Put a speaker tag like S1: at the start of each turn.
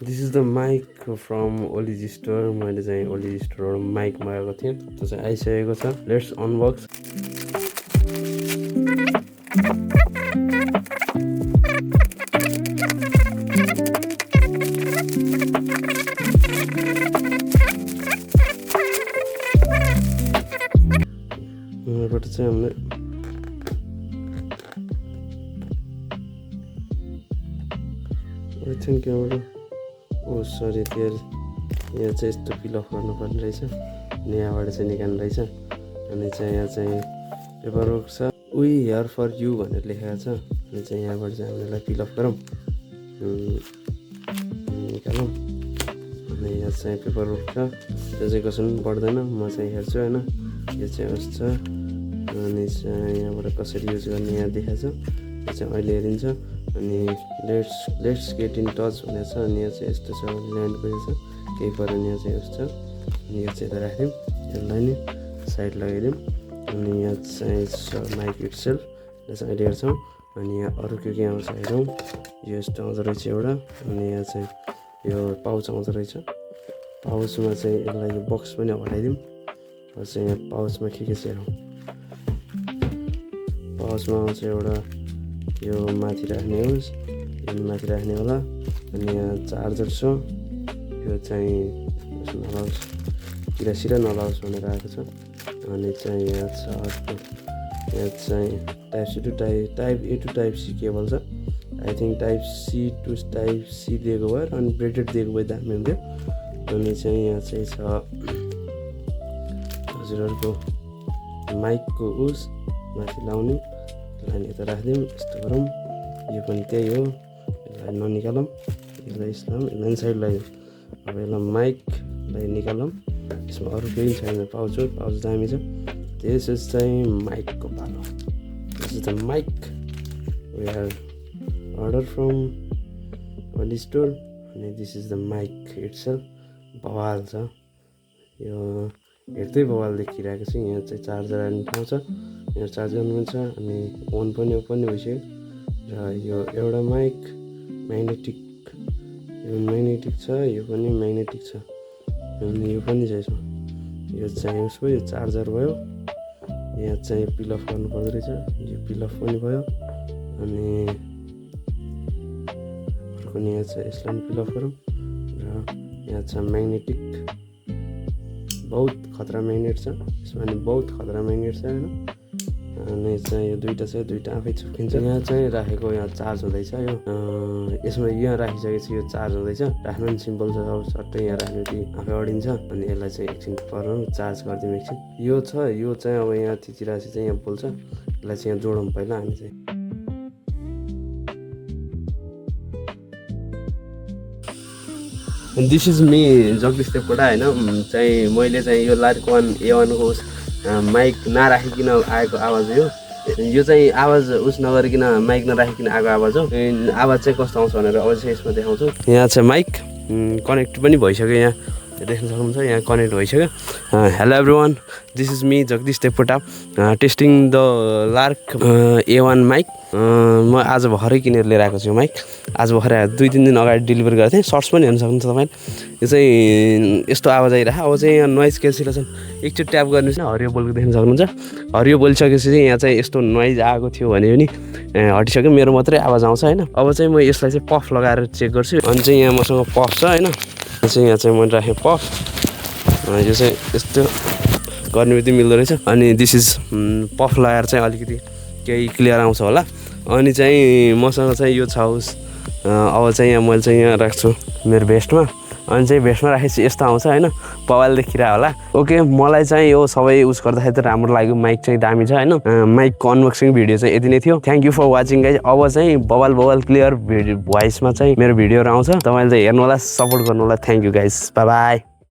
S1: This is the mic from Oliz store. मैले चाहिँ ओलिज स्टोरबाट माइक मगाएको थिएँ, त्यो चाहिँ आइसकेको छ। Let's unbox. यहाँबाट चाहिँ हामीले थ्याङ्क यू। ओ सरी त्यहाँ यहाँ चाहिँ यस्तो फिलअप गर्नुपर्ने रहेछ, अनि यहाँबाट चाहिँ निकाल्नु रहेछ। अनि चाहिँ यहाँ चाहिँ पेपर वर्क छ, वी हियर फर यु भनेर लेखेको छ। अनि चाहिँ यहाँबाट चाहिँ हामीलाई फिलअप गरौँ, निकालौँ। अनि यहाँ चाहिँ पेपर वर्क छ, त्यो चाहिँ कसो पनि पर्दैन, म चाहिँ हेर्छु होइन। यो चाहिँ उस छ, अनि चाहिँ यहाँबाट कसरी युज गर्ने यहाँ देखाएको छ, यो चाहिँ अहिले हेरिन्छ। अनि लेट्स गेट इन टच भनेको छ। अनि यहाँ चाहिँ यस्तो छ, ल्यान्ड गरेको छ, केही परेन। यहाँ चाहिँ यस्तो छ, अनि यो चाहिँ यता राखिदिउँ, यसलाई नि साइड लगाइदिउँ। अनि यहाँ चाहिँ छ माइक इटसेल्फ, यो चाहिँ अहिले हेर्छौँ। अनि यहाँ अरू के आउँछ हेरौँ। यो यस्तो आउँदो रहेछ एउटा, अनि यहाँ चाहिँ यो पाउच आउँदो रहेछ। पाउचमा चाहिँ यसलाई यो बक्स पनि हटाइदिउँ। चाहिँ यहाँ पाउचमा के छ हेरौँ। पाउचमा आउँछ एउटा यो माथि राख्ने होस्, यो माथि राख्ने होला। अनि यहाँ चार्जर छ, यो चाहिँ नलाओस्, किरासिरा नलाओस् भनेर आएको छ। अनि चाहिँ यहाँ छ अर्को, यहाँ चाहिँ type C to type A to type C cable छ। I think type C to type C दिएको भएर अनि ब्रेडेड दिएको भए दामी हुन्थ्यो। अनि चाहिँ यहाँ चाहिँ छ हजुरहरूको माइकको उस माथि लाउने, यसलाई यता राखिदिउँ, यस्तो गरौँ। यो पनि त्यही हो, यसलाई ननिकालौँ, यसलाई इस्लाम, यसलाई साइड लगाइदिउँ। अब यसलाई माइकलाई निकालौँ, यसमा अरू केही छैन, पाउच हो, पाउच दामी छ। त्यस चाहिँ माइकको पालो, this is the mic we are order from Oli store. अनि this is the mic itself, बवाल छ यो, हेर्दै बवाल देखिरहेको छ। यहाँ चाहिँ चार्जर हाल्ने ठाउँ छ, यहाँ चार्ज गर्नु पनि छ। अनि ओन पनि भइसक्यो। र यो एउटा माइक म्याग्नेटिक, यो म्याग्नेटिक छ, यो पनि म्याग्नेटिक छ, अनि यो पनि छ यसमा। यो चाहिँ उसको यो चार्जर भयो। यहाँ चाहिँ पिलअप गर्नु पर्दो रहेछ, यो पिलअप पनि भयो। अनि अर्को यहाँ छ, यसलाई पनि पिलअप गरौँ। र यहाँ छ म्याग्नेटिक, बहुत खतरा म्याग्नेट छ यसमा, अनि बहुत खतरा म्याग्नेट छ होइन। अनि चाहिँ यो दुईवटा छ, दुईवटा आफै चुकिन्छ। यहाँ चाहिँ राखेको, यहाँ चार्ज हुँदैछ। यो यसमा यहाँ राखिसकेपछि यो चार्ज हुँदैछ। राख्नु पनि सिम्पल छ, अब सट्टै यहाँ राख्नेबित्ति आफै अडिन्छ। अनि यसलाई चाहिँ एकछिन परौँ, चार्ज गरिदिउँ एकछिन। यो छ, यो चाहिँ अब यहाँ थिचिरहेपछि चाहिँ यहाँ बोल्छ, यसलाई चाहिँ यहाँ जोडौँ पहिला हामी चाहिँ। This is me Jagdish Devkota होइन। चाहिँ मैले चाहिँ यो लार्क-1 A1 को माइक नराखिकन आएको आवाज हो यो चाहिँ आवाज उस नगरिकन माइक नराखिकन आएको आवाज हो। आवाज चाहिँ कस्तो आउँछ भनेर अब चाहिँ यसमा देखाउँछु। यहाँ चाहिँ माइक कनेक्ट पनि भइसक्यो, यहाँ देख्न सक्नुहुन्छ, यहाँ कनेक्ट भइसक्यो। Hello everyone, this is me Jagdish Devkota testing the Lark A1 mic. म आज भर्खरै किनेर लिएर आएको छु यो माइक। आज भर्खरै 2-3 दिन अगाडि डेलिभर गरेको थिएँ। सर्ट्स पनि हेर्न सक्नुहुन्छ तपाईँले। यो चाहिँ यस्तो आवाज आइरहेको। अब चाहिँ यहाँ नोइज क्यान्सलेसन एकचोटि ट्याप गर्नुहोस् न, हरियो बोलेको देख्न सक्नुहुन्छ। हरियो बोलिसकेपछि चाहिँ यहाँ चाहिँ यस्तो नोइज आएको थियो भने पनि हटिसक्यो, मेरो मात्रै आवाज आउँछ होइन। अब चाहिँ म यसलाई चाहिँ पफ लगाएर चेक गर्छु। अनि चाहिँ यहाँ मसँग पफ छ होइन, यहाँ चाहिँ मैले राखेँ पफ। यो चाहिँ यस्तो गर्ने बित्तिकै मिल्दो रहेछ। अनि दिस इज पफ लगाएर चाहिँ अलिकति केही क्लियर आउँछ होला। अनि चाहिँ मसँग चाहिँ यो छ उस। अब चाहिँ यहाँ मैले चाहिँ यहाँ राख्छु मेरो भेस्टमा। अनि चाहिँ भेस्टमा राखेपछि यस्तो आउँछ होइन, बवाल देखिरहेको होला। ओके, मलाई चाहिँ यो सबै उस गर्दाखेरि त राम्रो लाग्यो। माइक चाहिँ दामी छ होइन। माइकको अनबक्सिङ भिडियो चाहिँ यति नै थियो। Thank you for watching guys. अब चाहिँ बवाल क्लियर भोइसमा चाहिँ मेरो भिडियोहरू आउँछ, तपाईँले चाहिँ हेर्नु होला, सपोर्ट गर्नु होला। Thank you guys, by by.